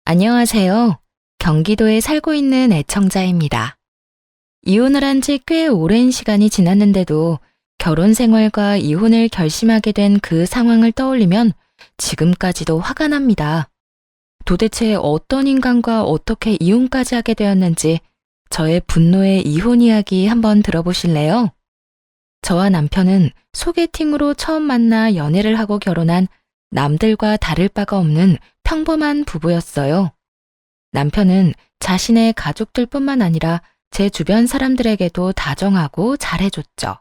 안녕하세요. 경기도에 살고 있는 애청자입니다. 이혼을 한 지 꽤 오랜 시간이 지났는데도 결혼 생활과 이혼을 결심하게 된 그 상황을 떠올리면 지금까지도 화가 납니다. 도대체 어떤 인간과 어떻게 이혼까지 하게 되었는지 저의 분노의 이혼 이야기 한번 들어보실래요? 저와 남편은 소개팅으로 처음 만나 연애를 하고 결혼한 남들과 다를 바가 없는 평범한 부부였어요. 남편은 자신의 가족들뿐만 아니라 제 주변 사람들에게도 다정하고 잘해줬죠.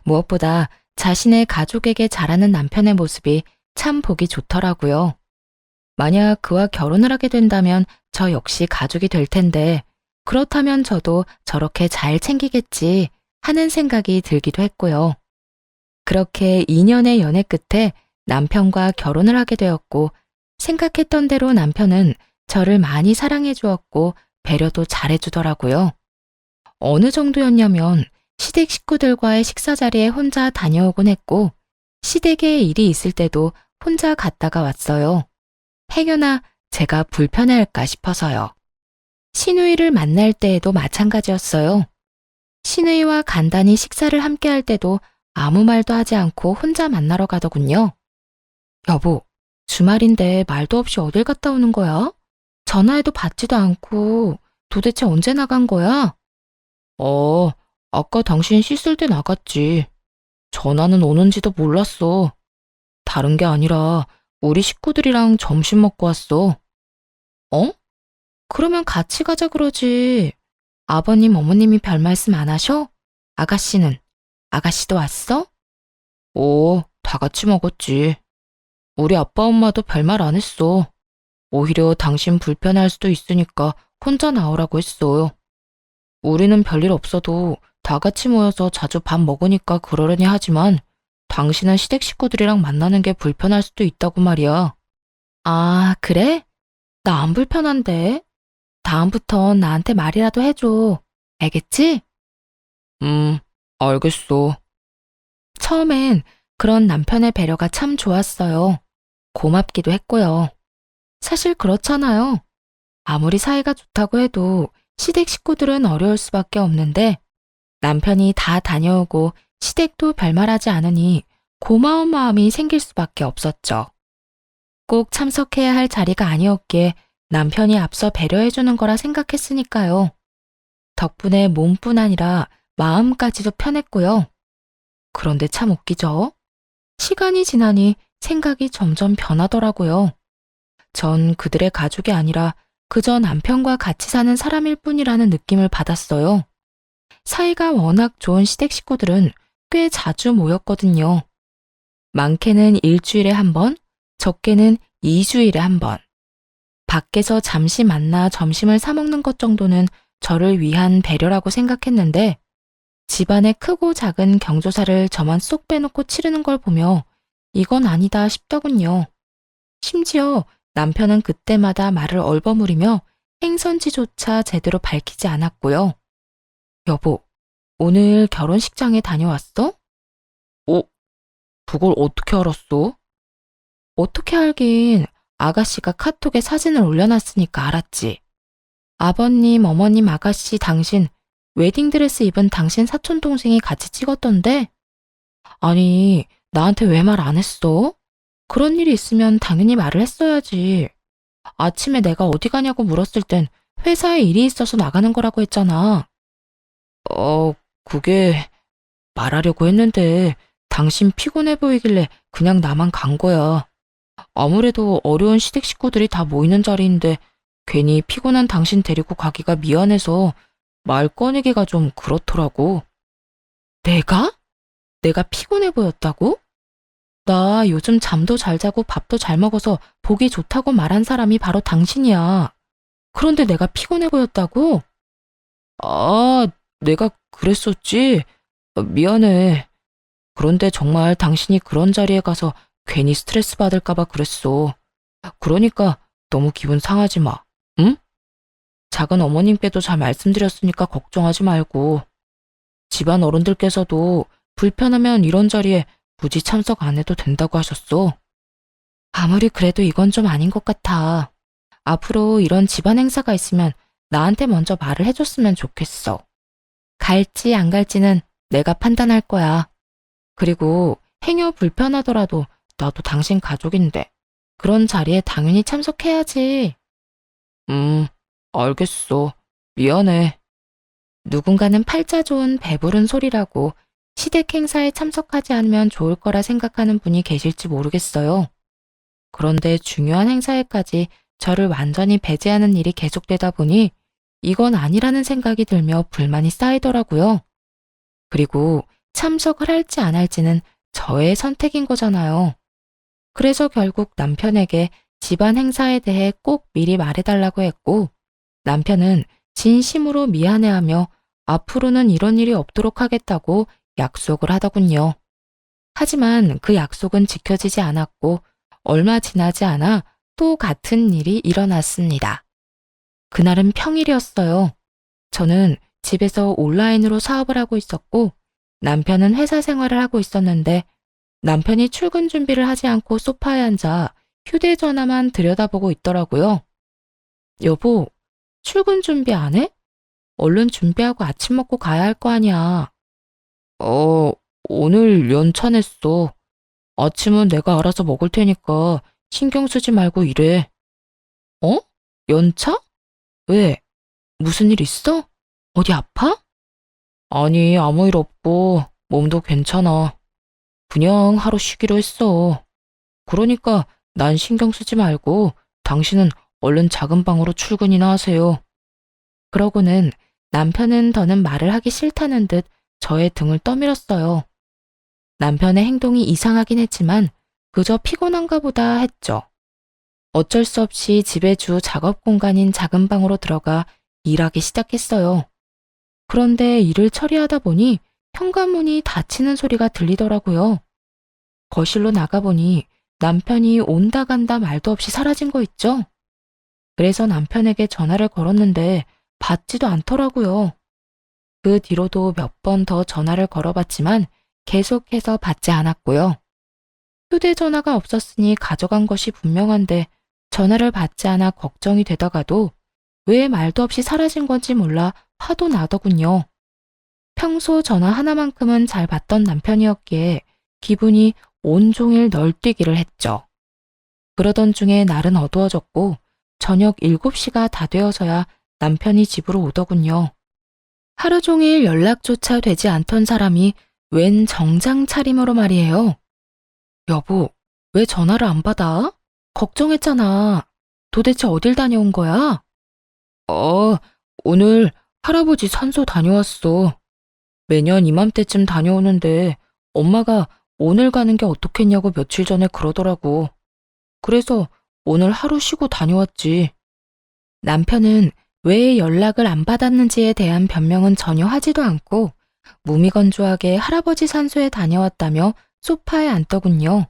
무엇보다 자신의 가족에게 잘하는 남편의 모습이 참 보기 좋더라고요. 만약 그와 결혼을 하게 된다면 저 역시 가족이 될 텐데, 그렇다면 저도 저렇게 잘 챙기겠지 하는 생각이 들기도 했고요. 그렇게 2년의 연애 끝에 남편과 결혼을 하게 되었고, 생각했던 대로 남편은 저를 많이 사랑해 주었고 배려도 잘해 주더라고요. 어느 정도였냐면 시댁 식구들과의 식사 자리에 혼자 다녀오곤 했고, 시댁에 일이 있을 때도 혼자 갔다가 왔어요. 행여나 제가 불편해할까 싶어서요. 시누이를 만날 때에도 마찬가지였어요. 시누이와 간단히 식사를 함께 할 때도 아무 말도 하지 않고 혼자 만나러 가더군요. 여보, 주말인데 말도 없이 어딜 갔다 오는 거야? 전화해도 받지도 않고 도대체 언제 나간 거야? 아까 당신 씻을 때 나갔지. 전화는 오는지도 몰랐어. 다른 게 아니라 우리 식구들이랑 점심 먹고 왔어. 어? 그러면 같이 가자 그러지. 아버님, 어머님이 별 말씀 안 하셔? 아가씨는? 아가씨도 왔어? 다 같이 먹었지. 우리 아빠 엄마도 별말 안 했어. 오히려 당신 불편할 수도 있으니까 혼자 나오라고 했어요. 우리는 별일 없어도 다 같이 모여서 자주 밥 먹으니까 그러려니 하지만 당신은 시댁 식구들이랑 만나는 게 불편할 수도 있다고 말이야. 아, 그래? 나 안 불편한데. 다음부턴 나한테 말이라도 해줘. 알겠지? 알겠어. 처음엔 그런 남편의 배려가 참 좋았어요. 고맙기도 했고요. 사실 그렇잖아요. 아무리 사이가 좋다고 해도 시댁 식구들은 어려울 수밖에 없는데, 남편이 다 다녀오고 시댁도 별말하지 않으니 고마운 마음이 생길 수밖에 없었죠. 꼭 참석해야 할 자리가 아니었기에 남편이 앞서 배려해주는 거라 생각했으니까요. 덕분에 몸뿐 아니라 마음까지도 편했고요. 그런데 참 웃기죠? 시간이 지나니 생각이 점점 변하더라고요. 전 그들의 가족이 아니라 그저 남편과 같이 사는 사람일 뿐이라는 느낌을 받았어요. 사이가 워낙 좋은 시댁 식구들은 꽤 자주 모였거든요. 많게는 일주일에 한 번, 적게는 2주일에 한 번. 밖에서 잠시 만나 점심을 사 먹는 것 정도는 저를 위한 배려라고 생각했는데, 집안의 크고 작은 경조사를 저만 쏙 빼놓고 치르는 걸 보며 이건 아니다 싶더군요. 심지어 남편은 그때마다 말을 얼버무리며 행선지조차 제대로 밝히지 않았고요. 여보, 오늘 결혼식장에 다녀왔어? 그걸 어떻게 알았어? 어떻게 알긴, 아가씨가 카톡에 사진을 올려놨으니까 알았지. 아버님, 어머님, 아가씨, 당신, 웨딩드레스 입은 당신 사촌동생이 같이 찍었던데? 아니, 나한테 왜 말 안 했어? 그런 일이 있으면 당연히 말을 했어야지. 아침에 내가 어디 가냐고 물었을 땐 회사에 일이 있어서 나가는 거라고 했잖아. 그게 말하려고 했는데 당신 피곤해 보이길래 그냥 나만 간 거야. 아무래도 어려운 시댁 식구들이 다 모이는 자리인데 괜히 피곤한 당신 데리고 가기가 미안해서 말 꺼내기가 좀 그렇더라고. 내가? 내가 피곤해 보였다고? 나 요즘 잠도 잘 자고 밥도 잘 먹어서 보기 좋다고 말한 사람이 바로 당신이야. 그런데 내가 피곤해 보였다고? 아, 내가 그랬었지? 미안해. 그런데 정말 당신이 그런 자리에 가서 괜히 스트레스 받을까 봐 그랬어. 그러니까 너무 기분 상하지 마. 응? 작은 어머님께도 잘 말씀드렸으니까 걱정하지 말고. 집안 어른들께서도 불편하면 이런 자리에 굳이 참석 안 해도 된다고 하셨어. 아무리 그래도 이건 좀 아닌 것 같아. 앞으로 이런 집안 행사가 있으면 나한테 먼저 말을 해줬으면 좋겠어. 갈지 안 갈지는 내가 판단할 거야. 그리고 행여 불편하더라도 나도 당신 가족인데 그런 자리에 당연히 참석해야지. 알겠어. 미안해. 누군가는 팔자 좋은 배부른 소리라고 시댁 행사에 참석하지 않으면 좋을 거라 생각하는 분이 계실지 모르겠어요. 그런데 중요한 행사에까지 저를 완전히 배제하는 일이 계속되다 보니 이건 아니라는 생각이 들며 불만이 쌓이더라고요. 그리고 참석을 할지 안 할지는 저의 선택인 거잖아요. 그래서 결국 남편에게 집안 행사에 대해 꼭 미리 말해달라고 했고, 남편은 진심으로 미안해하며 앞으로는 이런 일이 없도록 하겠다고 약속을 하더군요. 하지만 그 약속은 지켜지지 않았고, 얼마 지나지 않아 또 같은 일이 일어났습니다. 그날은 평일이었어요. 저는 집에서 온라인으로 사업을 하고 있었고, 남편은 회사 생활을 하고 있었는데, 남편이 출근 준비를 하지 않고 소파에 앉아 휴대전화만 들여다보고 있더라고요. 여보, 출근 준비 안 해? 얼른 준비하고 아침 먹고 가야 할 거 아니야. 오늘 연차 냈어. 아침은 내가 알아서 먹을 테니까 신경 쓰지 말고 일해. 어? 연차? 왜? 무슨 일 있어? 어디 아파? 아니, 아무 일 없고 몸도 괜찮아. 그냥 하루 쉬기로 했어. 그러니까 난 신경 쓰지 말고 당신은 얼른 작은 방으로 출근이나 하세요. 그러고는 남편은 더는 말을 하기 싫다는 듯 저의 등을 떠밀었어요. 남편의 행동이 이상하긴 했지만 그저 피곤한가 보다 했죠. 어쩔 수 없이 집의 주 작업 공간인 작은 방으로 들어가 일하기 시작했어요. 그런데 일을 처리하다 보니 현관문이 닫히는 소리가 들리더라고요. 거실로 나가보니 남편이 온다 간다 말도 없이 사라진 거 있죠? 그래서 남편에게 전화를 걸었는데 받지도 않더라고요. 그 뒤로도 몇 번 더 전화를 걸어봤지만 계속해서 받지 않았고요. 휴대전화가 없었으니 가져간 것이 분명한데 전화를 받지 않아 걱정이 되다가도 왜 말도 없이 사라진 건지 몰라 화도 나더군요. 평소 전화 하나만큼은 잘 받던 남편이었기에 기분이 온종일 널뛰기를 했죠. 그러던 중에 날은 어두워졌고 저녁 7시가 다 되어서야 남편이 집으로 오더군요. 하루 종일 연락조차 되지 않던 사람이 웬 정장 차림으로 말이에요. 여보, 왜 전화를 안 받아? 걱정했잖아. 도대체 어딜 다녀온 거야? 오늘 할아버지 산소 다녀왔어. 매년 이맘때쯤 다녀오는데 엄마가 오늘 가는 게 어떻겠냐고 며칠 전에 그러더라고. 그래서 오늘 하루 쉬고 다녀왔지. 남편은 왜 연락을 안 받았는지에 대한 변명은 전혀 하지도 않고 무미건조하게 할아버지 산소에 다녀왔다며 소파에 앉더군요.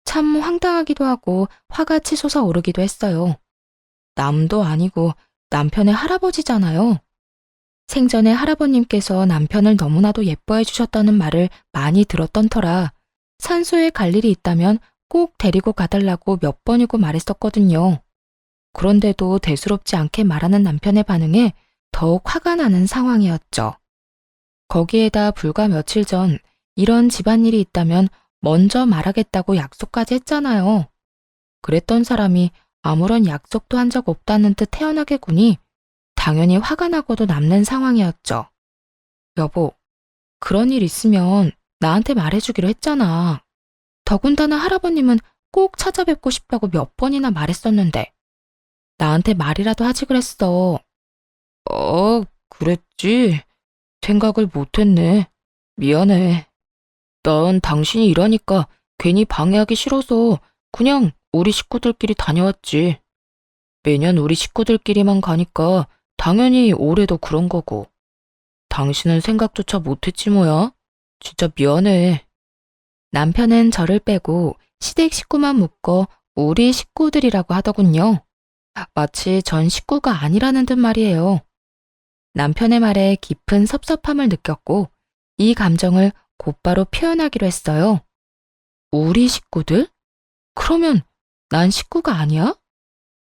참 황당하기도 하고 화가 치솟아 오르기도 했어요. 남도 아니고 남편의 할아버지잖아요. 생전에 할아버님께서 남편을 너무나도 예뻐해 주셨다는 말을 많이 들었던 터라 산소에 갈 일이 있다면 꼭 데리고 가달라고 몇 번이고 말했었거든요. 그런데도 대수롭지 않게 말하는 남편의 반응에 더욱 화가 나는 상황이었죠. 거기에다 불과 며칠 전 이런 집안일이 있다면 먼저 말하겠다고 약속까지 했잖아요. 그랬던 사람이 아무런 약속도 한 적 없다는 듯 태연하게 구니 당연히 화가 나고도 남는 상황이었죠. 여보, 그런 일 있으면 나한테 말해주기로 했잖아. 더군다나 할아버님은 꼭 찾아뵙고 싶다고 몇 번이나 말했었는데 나한테 말이라도 하지 그랬어. 그랬지. 생각을 못했네. 미안해. 난 당신이 일하니까 괜히 방해하기 싫어서 그냥 우리 식구들끼리 다녀왔지. 매년 우리 식구들끼리만 가니까 당연히 올해도 그런 거고. 당신은 생각조차 못했지 뭐야. 진짜 미안해. 남편은 저를 빼고 시댁 식구만 묶어 우리 식구들이라고 하더군요. 마치 전 식구가 아니라는 듯 말이에요. 남편의 말에 깊은 섭섭함을 느꼈고 이 감정을 곧바로 표현하기로 했어요. 우리 식구들? 그러면 난 식구가 아니야?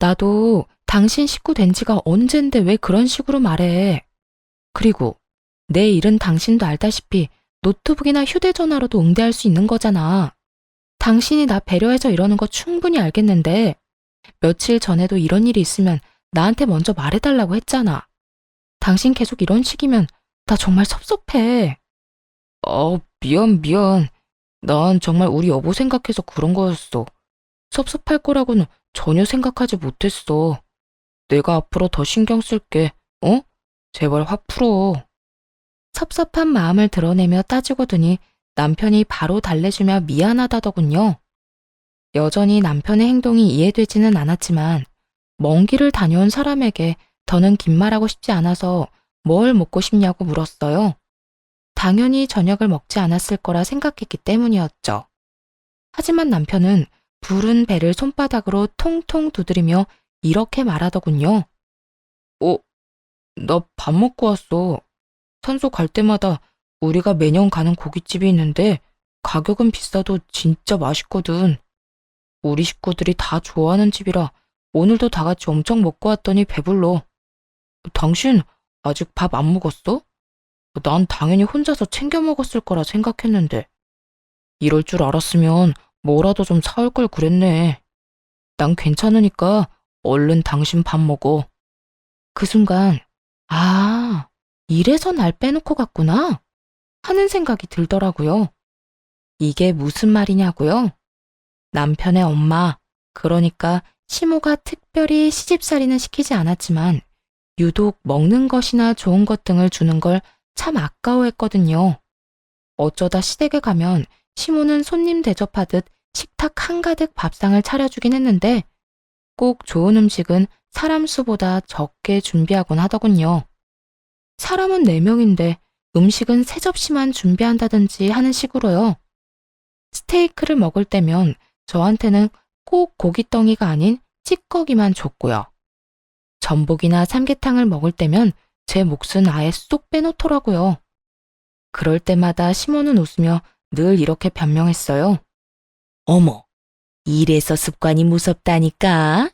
나도 당신 식구 된 지가 언젠데 왜 그런 식으로 말해. 그리고 내 일은 당신도 알다시피 노트북이나 휴대전화로도 응대할 수 있는 거잖아. 당신이 나 배려해서 이러는 거 충분히 알겠는데 며칠 전에도 이런 일이 있으면 나한테 먼저 말해달라고 했잖아. 당신 계속 이런 식이면 나 정말 섭섭해. 미안. 난 정말 우리 여보 생각해서 그런 거였어. 섭섭할 거라고는 전혀 생각하지 못했어. 내가 앞으로 더 신경 쓸게. 어? 제발 화 풀어. 섭섭한 마음을 드러내며 따지고더니 남편이 바로 달래주며 미안하다더군요. 여전히 남편의 행동이 이해되지는 않았지만 먼 길을 다녀온 사람에게 더는 긴 말하고 싶지 않아서 뭘 먹고 싶냐고 물었어요. 당연히 저녁을 먹지 않았을 거라 생각했기 때문이었죠. 하지만 남편은 부른 배를 손바닥으로 통통 두드리며 이렇게 말하더군요. 나 밥 먹고 왔어. 산소 갈 때마다 우리가 매년 가는 고깃집이 있는데 가격은 비싸도 진짜 맛있거든. 우리 식구들이 다 좋아하는 집이라 오늘도 다 같이 엄청 먹고 왔더니 배불러. 당신 아직 밥 안 먹었어? 난 당연히 혼자서 챙겨 먹었을 거라 생각했는데. 이럴 줄 알았으면 뭐라도 좀 사올 걸 그랬네. 난 괜찮으니까 얼른 당신 밥 먹어. 그 순간, 이래서 날 빼놓고 갔구나 하는 생각이 들더라고요. 이게 무슨 말이냐고요? 남편의 엄마, 그러니까 시모가 특별히 시집살이는 시키지 않았지만 유독 먹는 것이나 좋은 것 등을 주는 걸 참 아까워했거든요. 어쩌다 시댁에 가면 시모는 손님 대접하듯 식탁 한가득 밥상을 차려주긴 했는데 꼭 좋은 음식은 사람 수보다 적게 준비하곤 하더군요. 사람은 4명인데 음식은 3접시만 준비한다든지 하는 식으로요. 스테이크를 먹을 때면 저한테는 꼭 고깃덩이가 아닌 찌꺼기만 줬고요. 전복이나 삼계탕을 먹을 때면 제 몫은 아예 쏙 빼놓더라고요. 그럴 때마다 시모는 웃으며 늘 이렇게 변명했어요. 어머, 이래서 습관이 무섭다니까.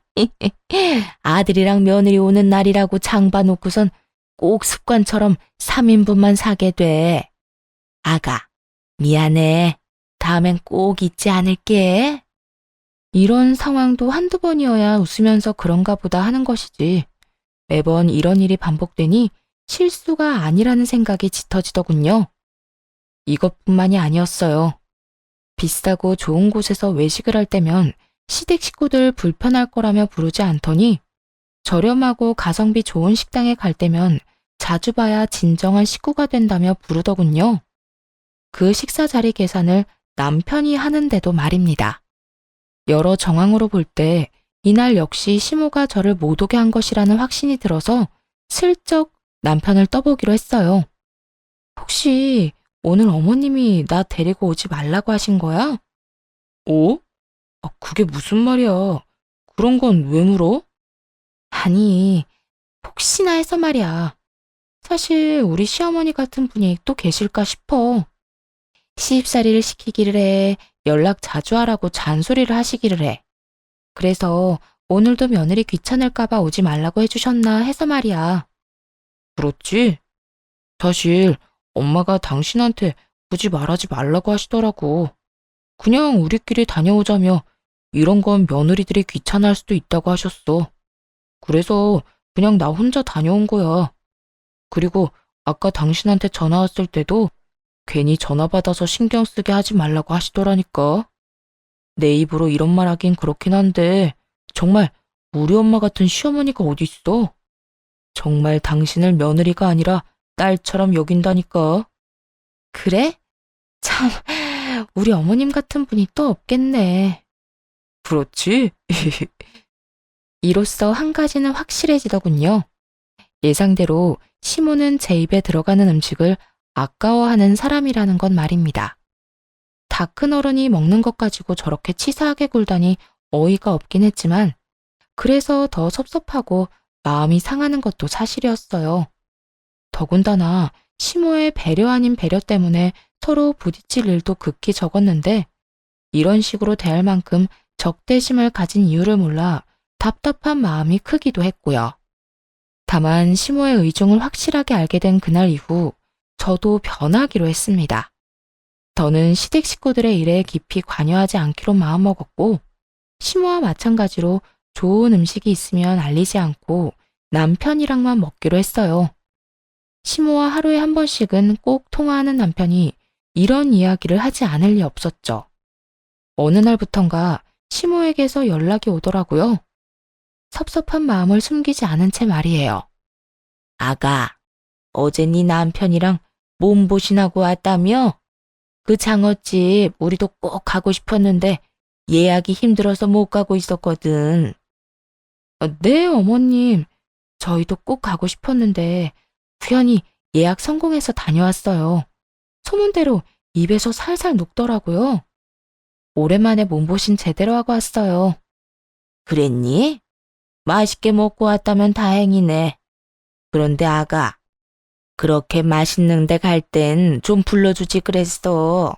아들이랑 며느리 오는 날이라고 장 봐놓고선 꼭 습관처럼 3인분만 사게 돼. 아가, 미안해. 다음엔 꼭 잊지 않을게. 이런 상황도 한두 번이어야 웃으면서 그런가 보다 하는 것이지. 매번 이런 일이 반복되니 실수가 아니라는 생각이 짙어지더군요. 이것뿐만이 아니었어요. 비싸고 좋은 곳에서 외식을 할 때면 시댁 식구들 불편할 거라며 부르지 않더니 저렴하고 가성비 좋은 식당에 갈 때면 자주 봐야 진정한 식구가 된다며 부르더군요. 그 식사 자리 계산을 남편이 하는데도 말입니다. 여러 정황으로 볼 때 이날 역시 시모가 저를 못 오게 한 것이라는 확신이 들어서 슬쩍 남편을 떠보기로 했어요. 혹시 오늘 어머님이 나 데리고 오지 말라고 하신 거야? 그게 무슨 말이야. 그런 건 왜 물어? 아니, 혹시나 해서 말이야. 사실 우리 시어머니 같은 분이 또 계실까 싶어. 시집살이를 시키기를 해, 연락 자주 하라고 잔소리를 하시기를 해. 그래서 오늘도 며느리 귀찮을까봐 오지 말라고 해주셨나 해서 말이야. 그렇지? 사실 엄마가 당신한테 굳이 말하지 말라고 하시더라고. 그냥 우리끼리 다녀오자며 이런 건 며느리들이 귀찮아할 수도 있다고 하셨어. 그래서 그냥 나 혼자 다녀온 거야. 그리고 아까 당신한테 전화 왔을 때도 괜히 전화 받아서 신경 쓰게 하지 말라고 하시더라니까. 내 입으로 이런 말 하긴 그렇긴 한데 정말 우리 엄마 같은 시어머니가 어딨어. 정말 당신을 며느리가 아니라 딸처럼 여긴다니까. 그래? 참, 우리 어머님 같은 분이 또 없겠네. 그렇지? 이로써 한 가지는 확실해지더군요. 예상대로 시모는 제 입에 들어가는 음식을 아까워하는 사람이라는 건 말입니다. 다 큰 어른이 먹는 것 가지고 저렇게 치사하게 굴다니 어이가 없긴 했지만 그래서 더 섭섭하고 마음이 상하는 것도 사실이었어요. 더군다나 시모의 배려 아닌 배려 때문에 서로 부딪힐 일도 극히 적었는데 이런 식으로 대할 만큼 적대심을 가진 이유를 몰라 답답한 마음이 크기도 했고요. 다만 시모의 의중을 확실하게 알게 된 그날 이후 저도 변하기로 했습니다. 더는 시댁 식구들의 일에 깊이 관여하지 않기로 마음먹었고 시모와 마찬가지로 좋은 음식이 있으면 알리지 않고 남편이랑만 먹기로 했어요. 시모와 하루에 한 번씩은 꼭 통화하는 남편이 이런 이야기를 하지 않을 리 없었죠. 어느 날부턴가 시모에게서 연락이 오더라고요. 섭섭한 마음을 숨기지 않은 채 말이에요. 아가, 어제 네 남편이랑 몸보신하고 왔다며? 그 장어집 우리도 꼭 가고 싶었는데 예약이 힘들어서 못 가고 있었거든. 네, 어머님. 저희도 꼭 가고 싶었는데 우연히 예약 성공해서 다녀왔어요. 소문대로 입에서 살살 녹더라고요. 오랜만에 몸보신 제대로 하고 왔어요. 그랬니? 맛있게 먹고 왔다면 다행이네. 그런데 아가, 그렇게 맛있는 데 갈 땐 좀 불러주지 그랬어.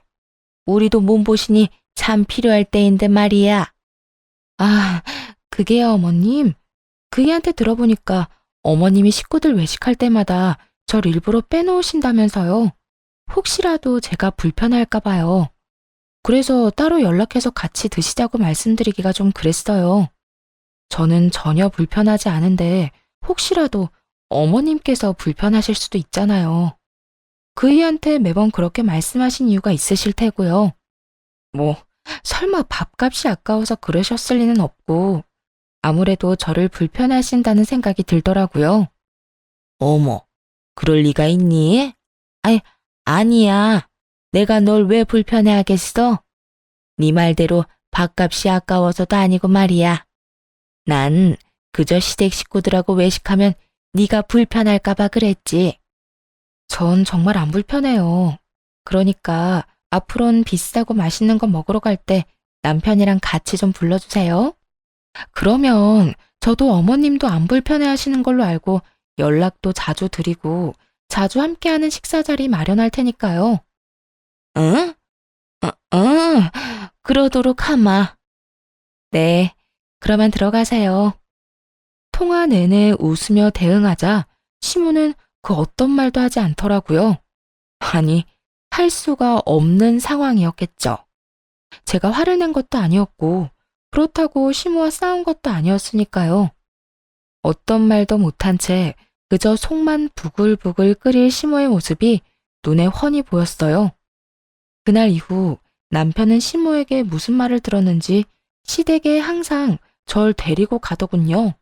우리도 몸보신이 참 필요할 때인데 말이야. 아, 그게요, 어머님. 그이한테 들어보니까 어머님이 식구들 외식할 때마다 절 일부러 빼놓으신다면서요. 혹시라도 제가 불편할까 봐요. 그래서 따로 연락해서 같이 드시자고 말씀드리기가 좀 그랬어요. 저는 전혀 불편하지 않은데 혹시라도 어머님께서 불편하실 수도 있잖아요. 그이한테 매번 그렇게 말씀하신 이유가 있으실 테고요. 뭐, 설마 밥값이 아까워서 그러셨을 리는 없고, 아무래도 저를 불편하신다는 생각이 들더라고요. 어머, 그럴 리가 있니? 아니, 아니야. 내가 널 왜 불편해하겠어? 네 말대로 밥값이 아까워서도 아니고 말이야. 난 그저 시댁 식구들하고 외식하면 네가 불편할까 봐 그랬지. 전 정말 안 불편해요. 그러니까 앞으로는 비싸고 맛있는 거 먹으러 갈 때 남편이랑 같이 좀 불러주세요. 그러면 저도 어머님도 안 불편해 하시는 걸로 알고 연락도 자주 드리고 자주 함께하는 식사 자리 마련할 테니까요. 응? 그러도록 하마. 네, 그러면 들어가세요. 통화 내내 웃으며 대응하자 시모는 그 어떤 말도 하지 않더라고요. 아니, 할 수가 없는 상황이었겠죠. 제가 화를 낸 것도 아니었고 그렇다고 시모와 싸운 것도 아니었으니까요. 어떤 말도 못한 채 그저 속만 부글부글 끓일 시모의 모습이 눈에 훤히 보였어요. 그날 이후 남편은 시모에게 무슨 말을 들었는지 시댁에 항상 절 데리고 가더군요.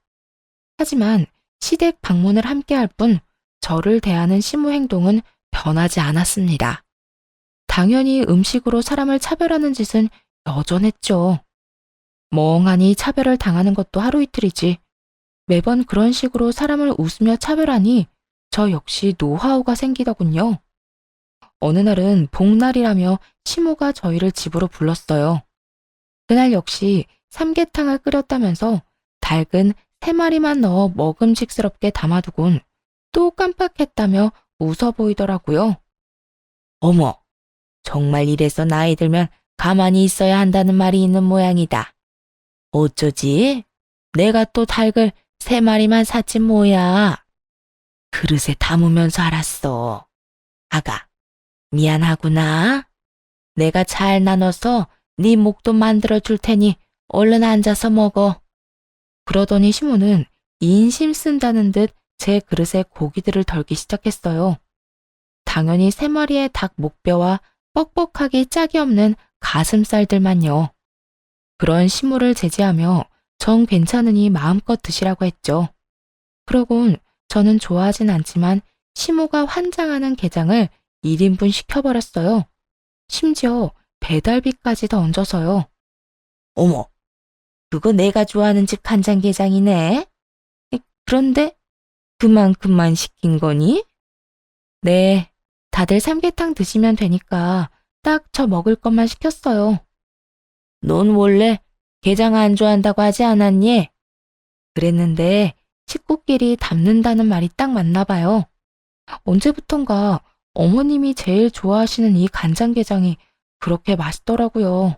하지만 시댁 방문을 함께 할 뿐 저를 대하는 시모 행동은 변하지 않았습니다. 당연히 음식으로 사람을 차별하는 짓은 여전했죠. 멍하니 차별을 당하는 것도 하루 이틀이지. 매번 그런 식으로 사람을 웃으며 차별하니 저 역시 노하우가 생기더군요. 어느 날은 복날이라며 시모가 저희를 집으로 불렀어요. 그날 역시 삼계탕을 끓였다면서 닭은 3마리만 넣어 먹음직스럽게 담아두곤 또 깜빡했다며 웃어 보이더라고요. 어머, 정말 이래서 나이 들면 가만히 있어야 한다는 말이 있는 모양이다. 어쩌지? 내가 또 닭을 3마리만 샀지 뭐야. 그릇에 담으면서 알았어. 아가, 미안하구나. 내가 잘 나눠서 네 목도 만들어 줄 테니 얼른 앉아서 먹어. 그러더니 시모는 인심 쓴다는 듯 제 그릇에 고기들을 덜기 시작했어요. 당연히 3마리의 닭 목뼈와 뻑뻑하기 짝이 없는 가슴살들만요. 그런 시모를 제지하며 정 괜찮으니 마음껏 드시라고 했죠. 그러곤 저는 좋아하진 않지만 시모가 환장하는 게장을 1인분 시켜버렸어요. 심지어 배달비까지 더 얹어서요. 어머, 그거 내가 좋아하는 집 간장게장이네. 그런데 그만큼만 시킨 거니? 네, 다들 삼계탕 드시면 되니까 딱 저 먹을 것만 시켰어요. 넌 원래 게장 안 좋아한다고 하지 않았니? 그랬는데 식구끼리 담는다는 말이 딱 맞나 봐요. 언제부턴가 어머님이 제일 좋아하시는 이 간장게장이 그렇게 맛있더라고요.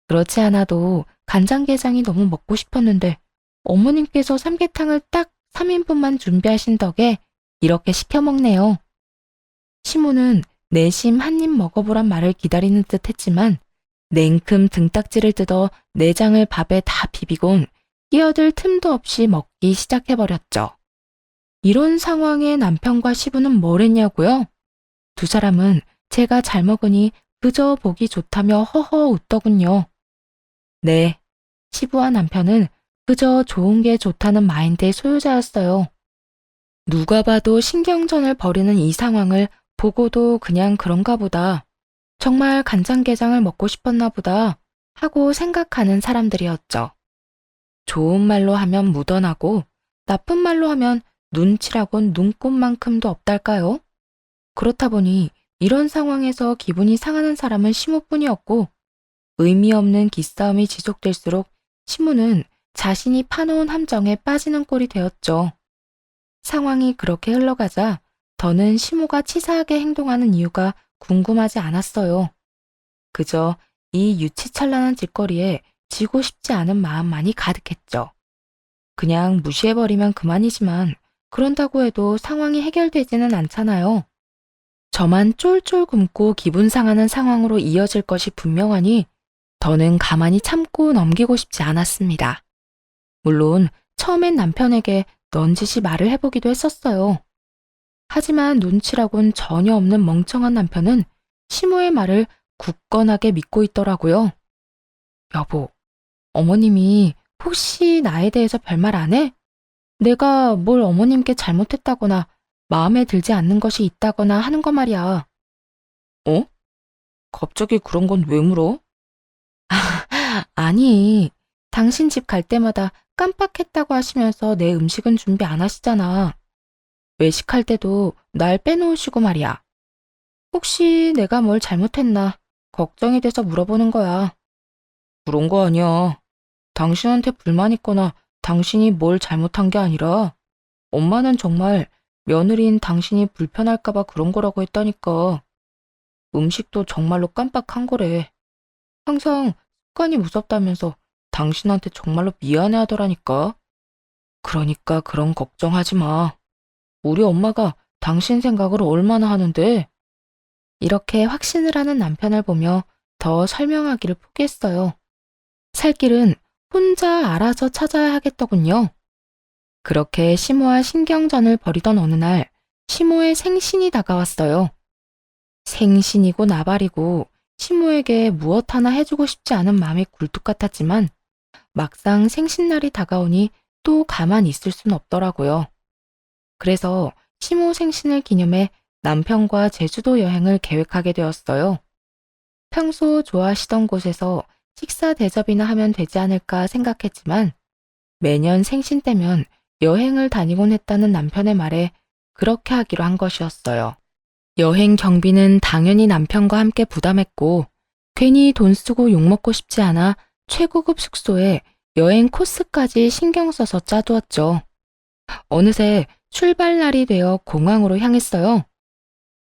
그렇지 않아도 간장게장이 너무 먹고 싶었는데 어머님께서 삼계탕을 딱 3인분만 준비하신 덕에 이렇게 시켜 먹네요. 시모는 내심 한 입 먹어보란 말을 기다리는 듯 했지만 냉큼 등딱지를 뜯어 내장을 밥에 다 비비곤 끼어들 틈도 없이 먹기 시작해버렸죠. 이런 상황에 남편과 시부는 뭘 했냐고요? 두 사람은 제가 잘 먹으니 그저 보기 좋다며 허허 웃더군요. 네, 시부와 남편은 그저 좋은 게 좋다는 마인드의 소유자였어요. 누가 봐도 신경전을 벌이는 이 상황을 보고도 그냥 그런가 보다. 정말 간장게장을 먹고 싶었나 보다 하고 생각하는 사람들이었죠. 좋은 말로 하면 묻어나고 나쁜 말로 하면 눈치라곤 눈꼽만큼도 없달까요? 그렇다 보니 이런 상황에서 기분이 상하는 사람은 시모뿐이었고 의미 없는 기싸움이 지속될수록 시모는 자신이 파놓은 함정에 빠지는 꼴이 되었죠. 상황이 그렇게 흘러가자 더는 시모가 치사하게 행동하는 이유가 궁금하지 않았어요. 그저 이 유치찬란한 짓거리에 지고 싶지 않은 마음만이 가득했죠. 그냥 무시해버리면 그만이지만 그런다고 해도 상황이 해결되지는 않잖아요. 저만 쫄쫄 굶고 기분 상하는 상황으로 이어질 것이 분명하니 더는 가만히 참고 넘기고 싶지 않았습니다. 물론 처음엔 남편에게 넌지시 말을 해보기도 했었어요. 하지만 눈치라곤 전혀 없는 멍청한 남편은 시모의 말을 굳건하게 믿고 있더라고요. 여보, 어머님이 혹시 나에 대해서 별말 안 해? 내가 뭘 어머님께 잘못했다거나 마음에 들지 않는 것이 있다거나 하는 거 말이야. 어? 갑자기 그런 건 왜 물어? 아니, 당신 집 갈 때마다 깜빡했다고 하시면서 내 음식은 준비 안 하시잖아. 외식할 때도 날 빼놓으시고 말이야. 혹시 내가 뭘 잘못했나 걱정이 돼서 물어보는 거야. 그런 거 아니야. 당신한테 불만 있거나 당신이 뭘 잘못한 게 아니라 엄마는 정말 며느리인 당신이 불편할까 봐 그런 거라고 했다니까. 음식도 정말로 깜빡한 거래. 항상 습관이 무섭다면서 당신한테 정말로 미안해 하더라니까. 그러니까 그런 걱정하지 마. 우리 엄마가 당신 생각을 얼마나 하는데. 이렇게 확신을 하는 남편을 보며 더 설명하기를 포기했어요. 살 길은 혼자 알아서 찾아야 하겠더군요. 그렇게 시모와 신경전을 벌이던 어느 날 시모의 생신이 다가왔어요. 생신이고 나발이고 시모에게 무엇 하나 해주고 싶지 않은 마음이 굴뚝 같았지만 막상 생신날이 다가오니 또 가만히 있을 순 없더라고요. 그래서 시모 생신을 기념해 남편과 제주도 여행을 계획하게 되었어요. 평소 좋아하시던 곳에서 식사 대접이나 하면 되지 않을까 생각했지만 매년 생신 때면 여행을 다니곤 했다는 남편의 말에 그렇게 하기로 한 것이었어요. 여행 경비는 당연히 남편과 함께 부담했고 괜히 돈 쓰고 욕먹고 싶지 않아 최고급 숙소에 여행 코스까지 신경 써서 짜두었죠. 어느새 출발날이 되어 공항으로 향했어요.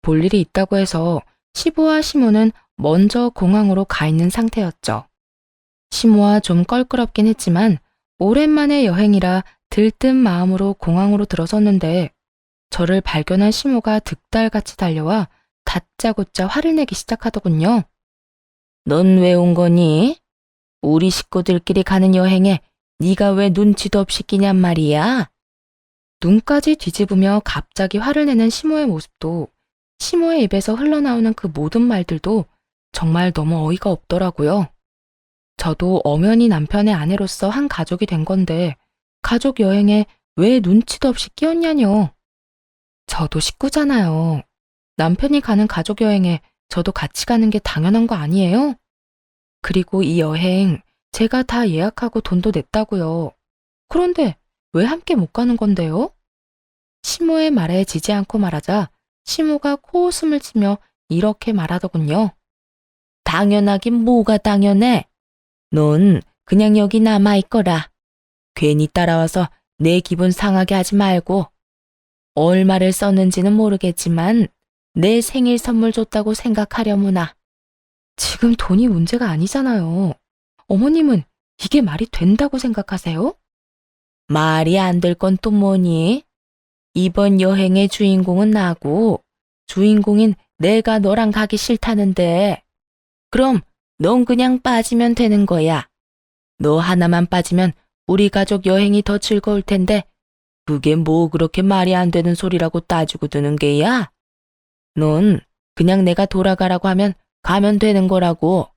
볼 일이 있다고 해서 시부와 시모는 먼저 공항으로 가 있는 상태였죠. 시모와 좀 껄끄럽긴 했지만 오랜만에 여행이라 들뜬 마음으로 공항으로 들어섰는데 저를 발견한 시모가 득달같이 달려와 다짜고짜 화를 내기 시작하더군요. 넌 왜 온 거니? 우리 식구들끼리 가는 여행에 네가 왜 눈치도 없이 끼냔 말이야? 눈까지 뒤집으며 갑자기 화를 내는 시모의 모습도 시모의 입에서 흘러나오는 그 모든 말들도 정말 너무 어이가 없더라고요. 저도 엄연히 남편의 아내로서 한 가족이 된 건데 가족 여행에 왜 눈치도 없이 끼었냐뇨. 저도 식구잖아요. 남편이 가는 가족 여행에 저도 같이 가는 게 당연한 거 아니에요? 그리고 이 여행 제가 다 예약하고 돈도 냈다고요. 그런데 왜 함께 못 가는 건데요? 시모의 말에 지지 않고 말하자 시모가 코웃음을 치며 이렇게 말하더군요. 당연하긴 뭐가 당연해. 넌 그냥 여기 남아있거라. 괜히 따라와서 내 기분 상하게 하지 말고. 얼마를 썼는지는 모르겠지만 내 생일 선물 줬다고 생각하려무나. 지금 돈이 문제가 아니잖아요. 어머님은 이게 말이 된다고 생각하세요? 말이 안 될 건 또 뭐니? 이번 여행의 주인공은 나고 주인공인 내가 너랑 가기 싫다는데. 그럼 넌 그냥 빠지면 되는 거야. 너 하나만 빠지면 우리 가족 여행이 더 즐거울 텐데 그게 뭐 그렇게 말이 안 되는 소리라고 따지고 드는 게야? 넌 그냥 내가 돌아가라고 하면 가면 되는 거라고.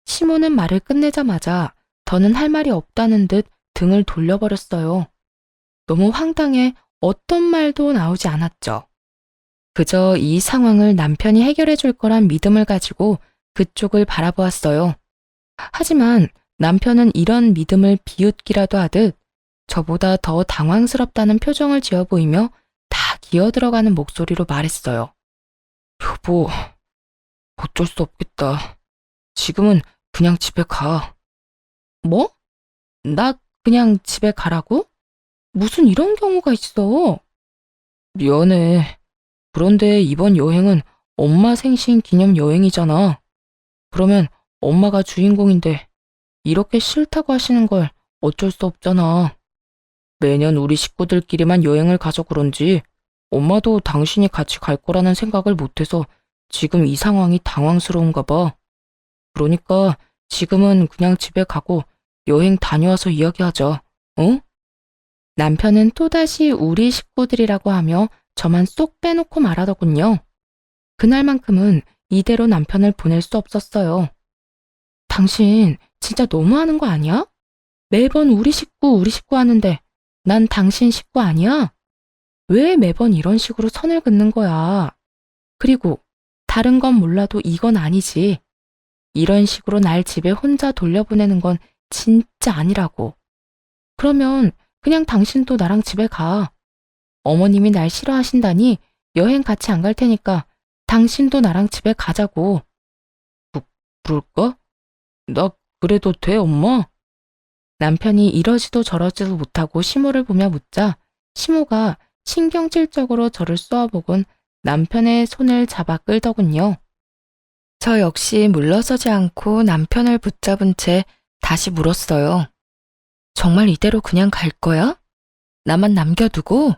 시모는 말을 끝내자마자 더는 할 말이 없다는 듯 등을 돌려버렸어요. 너무 황당해 어떤 말도 나오지 않았죠. 그저 이 상황을 남편이 해결해 줄 거란 믿음을 가지고 그쪽을 바라보았어요. 하지만 남편은 이런 믿음을 비웃기라도 하듯 저보다 더 당황스럽다는 표정을 지어 보이며 다 기어들어가는 목소리로 말했어요. 여보, 어쩔 수 없겠다. 지금은 그냥 집에 가. 뭐? 나 그냥 집에 가라고? 무슨 이런 경우가 있어? 미안해. 그런데 이번 여행은 엄마 생신 기념 여행이잖아. 그러면 엄마가 주인공인데 이렇게 싫다고 하시는 걸 어쩔 수 없잖아. 매년 우리 식구들끼리만 여행을 가서 그런지 엄마도 당신이 같이 갈 거라는 생각을 못해서 지금 이 상황이 당황스러운가 봐. 그러니까 지금은 그냥 집에 가고 여행 다녀와서 이야기하자. 어? 남편은 또다시 우리 식구들이라고 하며 저만 쏙 빼놓고 말하더군요. 그날만큼은 이대로 남편을 보낼 수 없었어요. 당신 진짜 너무하는 거 아니야? 매번 우리 식구 하는데 난 당신 식구 아니야? 왜 매번 이런 식으로 선을 긋는 거야? 그리고 다른 건 몰라도 이건 아니지. 이런 식으로 날 집에 혼자 돌려보내는 건 진짜 아니라고. 그러면 그냥 당신도 나랑 집에 가. 어머님이 날 싫어하신다니 여행 같이 안 갈 테니까 당신도 나랑 집에 가자고. 그럴까? 나 그래도 돼, 엄마? 남편이 이러지도 저러지도 못하고 시모를 보며 묻자 시모가 신경질적으로 저를 쏘아보곤 남편의 손을 잡아 끌더군요. 저 역시 물러서지 않고 남편을 붙잡은 채 다시 물었어요. 정말 이대로 그냥 갈 거야? 나만 남겨두고?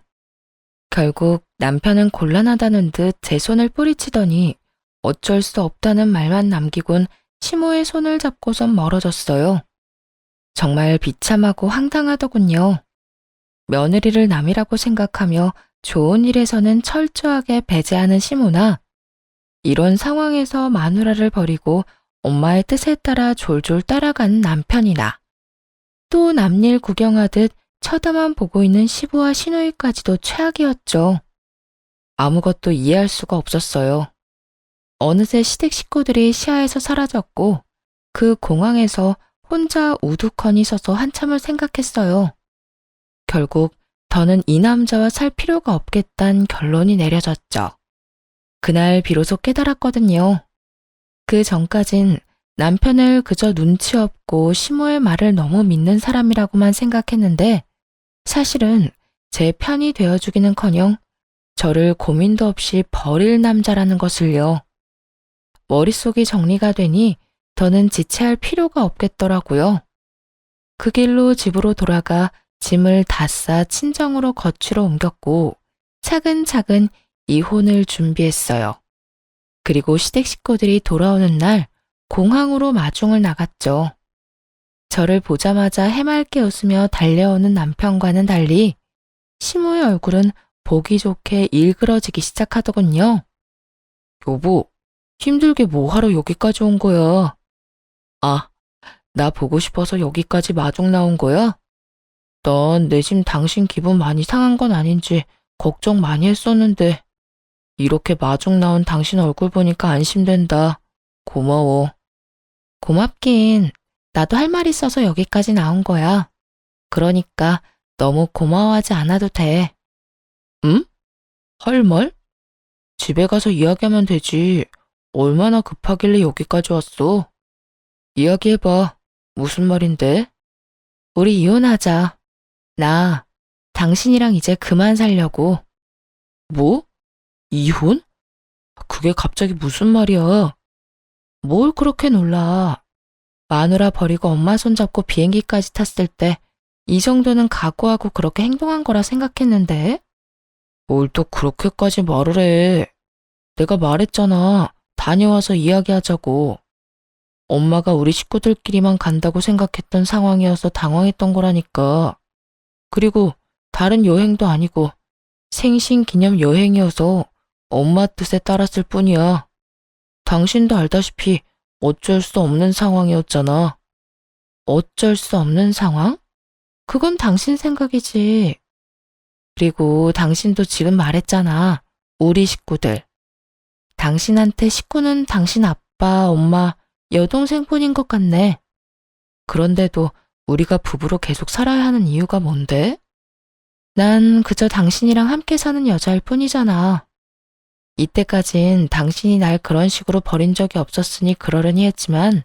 결국 남편은 곤란하다는 듯 제 손을 뿌리치더니 어쩔 수 없다는 말만 남기곤 시모의 손을 잡고선 멀어졌어요. 정말 비참하고 황당하더군요. 며느리를 남이라고 생각하며 좋은 일에서는 철저하게 배제하는 시모나 이런 상황에서 마누라를 버리고 엄마의 뜻에 따라 졸졸 따라가는 남편이나 또 남일 구경하듯 쳐다만 보고 있는 시부와 시누이까지도 최악이었죠. 아무것도 이해할 수가 없었어요. 어느새 시댁 식구들이 시야에서 사라졌고 그 공항에서 혼자 우두커니 서서 한참을 생각했어요. 결국 더는 이 남자와 살 필요가 없겠다는 결론이 내려졌죠. 그날 비로소 깨달았거든요. 그 전까진 남편을 그저 눈치 없고 시모의 말을 너무 믿는 사람이라고만 생각했는데 사실은 제 편이 되어주기는커녕 저를 고민도 없이 버릴 남자라는 것을요. 머릿속이 정리가 되니 더는 지체할 필요가 없겠더라고요. 그 길로 집으로 돌아가 짐을 다 싸 친정으로 거취로 옮겼고 차근차근 이혼을 준비했어요. 그리고 시댁 식구들이 돌아오는 날 공항으로 마중을 나갔죠. 저를 보자마자 해맑게 웃으며 달려오는 남편과는 달리 시모의 얼굴은 보기 좋게 일그러지기 시작하더군요. 여보, 힘들게 뭐하러 여기까지 온 거야? 아, 나 보고 싶어서 여기까지 마중 나온 거야? 난 내심 당신 기분 많이 상한 건 아닌지 걱정 많이 했었는데 이렇게 마중 나온 당신 얼굴 보니까 안심된다. 고마워. 고맙긴. 나도 할 말 있어서 여기까지 나온 거야. 그러니까 너무 고마워하지 않아도 돼. 응? 할 말? 집에 가서 이야기하면 되지. 얼마나 급하길래 여기까지 왔어? 이야기해봐. 무슨 말인데? 우리 이혼하자. 나 당신이랑 이제 그만 살려고. 뭐? 이혼? 그게 갑자기 무슨 말이야? 뭘 그렇게 놀라. 마누라 버리고 엄마 손잡고 비행기까지 탔을 때 이 정도는 각오하고 그렇게 행동한 거라 생각했는데? 뭘 또 그렇게까지 말을 해. 내가 말했잖아. 다녀와서 이야기하자고. 엄마가 우리 식구들끼리만 간다고 생각했던 상황이어서 당황했던 거라니까. 그리고 다른 여행도 아니고 생신기념 여행이어서 엄마 뜻에 따랐을 뿐이야. 당신도 알다시피 어쩔 수 없는 상황이었잖아. 어쩔 수 없는 상황? 그건 당신 생각이지. 그리고 당신도 지금 말했잖아. 우리 식구들. 당신한테 식구는 당신 아빠, 엄마, 여동생뿐인 것 같네. 그런데도 우리가 부부로 계속 살아야 하는 이유가 뭔데? 난 그저 당신이랑 함께 사는 여자일 뿐이잖아. 이때까진 당신이 날 그런 식으로 버린 적이 없었으니 그러려니 했지만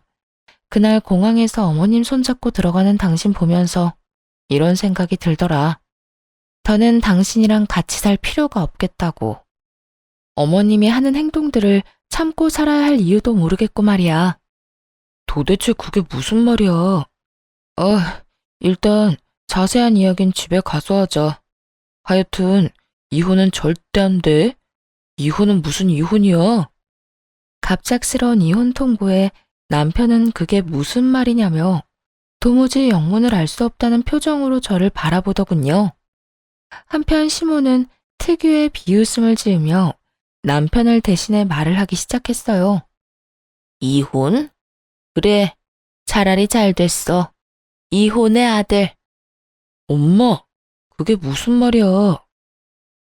그날 공항에서 어머님 손잡고 들어가는 당신 보면서 이런 생각이 들더라. 더는 당신이랑 같이 살 필요가 없겠다고. 어머님이 하는 행동들을 참고 살아야 할 이유도 모르겠고 말이야. 도대체 그게 무슨 말이야? 일단 자세한 이야기는 집에 가서 하자. 하여튼 이혼은 절대 안 돼. 이혼은 무슨 이혼이야? 갑작스러운 이혼 통보에 남편은 그게 무슨 말이냐며 도무지 영문을 알 수 없다는 표정으로 저를 바라보더군요. 한편 시모는 특유의 비웃음을 지으며 남편을 대신해 말을 하기 시작했어요. 이혼? 그래, 차라리 잘 됐어. 이혼의 아들. 엄마, 그게 무슨 말이야?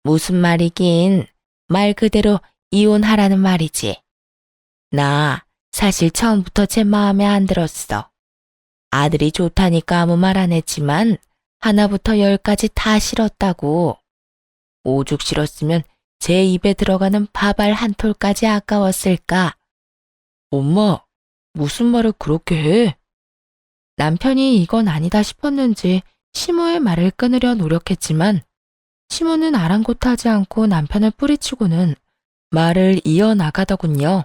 무슨 말이긴, 말 그대로 이혼하라는 말이지. 나 사실 처음부터 제 마음에 안 들었어. 아들이 좋다니까 아무 말 안 했지만 하나부터 열까지 다 싫었다고. 오죽 싫었으면 제 입에 들어가는 밥알 한 톨까지 아까웠을까? 엄마, 무슨 말을 그렇게 해? 남편이 이건 아니다 싶었는지 시모의 말을 끊으려 노력했지만 시모는 아랑곳하지 않고 남편을 뿌리치고는 말을 이어나가더군요.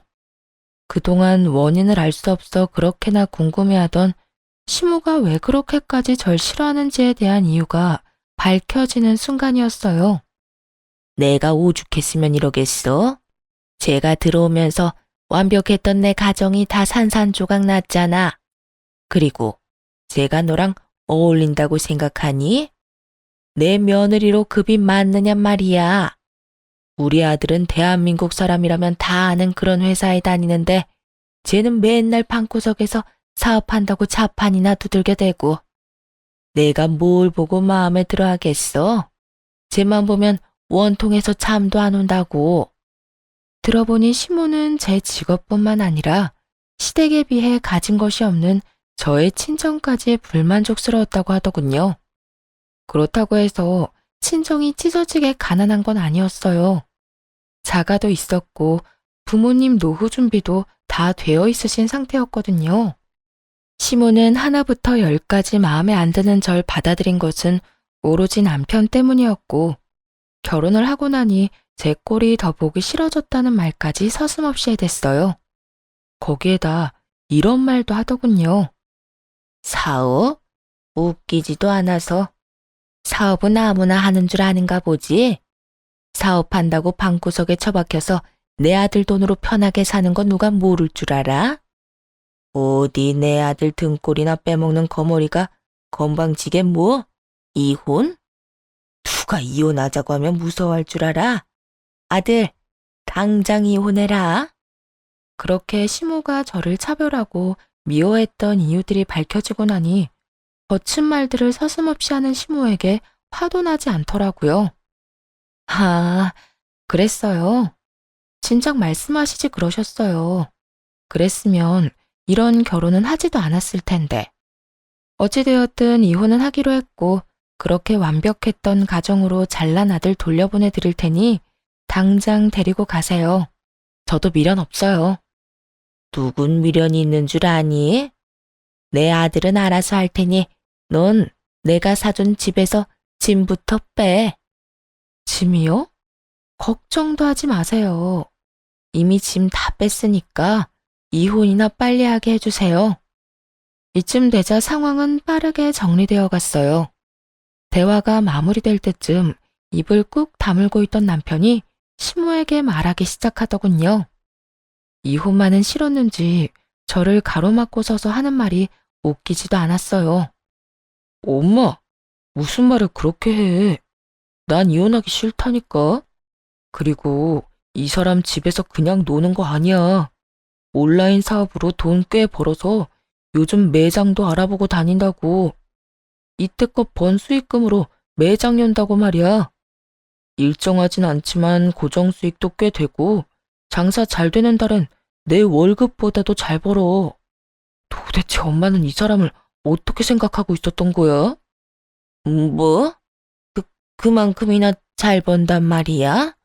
그동안 원인을 알 수 없어 그렇게나 궁금해하던 시모가 왜 그렇게까지 절 싫어하는지에 대한 이유가 밝혀지는 순간이었어요. 내가 오죽했으면 이러겠어? 제가 들어오면서 완벽했던 내 가정이 다 산산조각 났잖아. 그리고 제가 너랑 어울린다고 생각하니? 내 며느리로 급이 맞느냔 말이야. 우리 아들은 대한민국 사람이라면 다 아는 그런 회사에 다니는데 쟤는 맨날 방구석에서 사업한다고 자판이나 두들겨 대고. 내가 뭘 보고 마음에 들어 하겠어? 쟤만 보면 원통에서 잠도 안 온다고. 들어보니 시모는 제 직업뿐만 아니라 시댁에 비해 가진 것이 없는 저의 친정까지 불만족스러웠다고 하더군요. 그렇다고 해서 친정이 찢어지게 가난한 건 아니었어요. 자가도 있었고 부모님 노후 준비도 다 되어 있으신 상태였거든요. 시모는 하나부터 열까지 마음에 안 드는 절 받아들인 것은 오로지 남편 때문이었고 결혼을 하고 나니 제 꼴이 더 보기 싫어졌다는 말까지 서슴없이 해댔어요. 거기에다 이런 말도 하더군요. 사업? 웃기지도 않아서. 사업은 아무나 하는 줄 아는가 보지? 사업한다고 방구석에 처박혀서 내 아들 돈으로 편하게 사는 건 누가 모를 줄 알아? 어디 내 아들 등골이나 빼먹는 거머리가 건방지게 뭐? 이혼? 누가 이혼하자고 하면 무서워할 줄 알아? 아들, 당장 이혼해라. 그렇게 시모가 저를 차별하고 미워했던 이유들이 밝혀지고 나니 거친 말들을 서슴없이 하는 시모에게 화도 나지 않더라고요. 아, 그랬어요. 진작 말씀하시지 그러셨어요. 그랬으면 이런 결혼은 하지도 않았을 텐데. 어찌되었든 이혼은 하기로 했고 그렇게 완벽했던 가정으로 잘난 아들 돌려보내 드릴 테니 당장 데리고 가세요. 저도 미련 없어요. 누군 미련이 있는 줄 아니? 내 아들은 알아서 할 테니 넌 내가 사준 집에서 짐부터 빼. 짐이요? 걱정도 하지 마세요. 이미 짐 다 뺐으니까 이혼이나 빨리 하게 해주세요. 이쯤 되자 상황은 빠르게 정리되어 갔어요. 대화가 마무리될 때쯤 입을 꾹 다물고 있던 남편이 시모에게 말하기 시작하더군요. 이혼만은 싫었는지 저를 가로막고 서서 하는 말이 웃기지도 않았어요. 엄마, 무슨 말을 그렇게 해? 난 이혼하기 싫다니까. 그리고 이 사람 집에서 그냥 노는 거 아니야. 온라인 사업으로 돈 꽤 벌어서 요즘 매장도 알아보고 다닌다고. 이때껏 번 수익금으로 매장 연다고 말이야. 일정하진 않지만 고정 수익도 꽤 되고 장사 잘 되는 달엔 내 월급보다도 잘 벌어. 도대체 엄마는 이 사람을 어떻게 생각하고 있었던 거야? 뭐? 그만큼이나 잘 번단 말이야?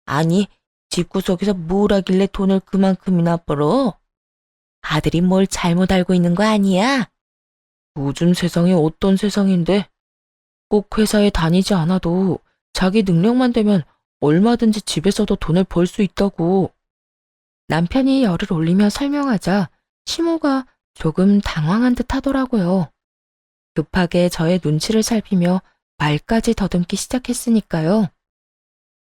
아니, 집구석에서 뭘 하길래 돈을 그만큼이나 벌어? 아들이 뭘 잘못 알고 있는 거 아니야? 요즘 세상이 어떤 세상인데? 꼭 회사에 다니지 않아도 자기 능력만 되면 얼마든지 집에서도 돈을 벌 수 있다고. 남편이 열을 올리며 설명하자 시모가 조금 당황한 듯 하더라고요. 급하게 저의 눈치를 살피며 말까지 더듬기 시작했으니까요.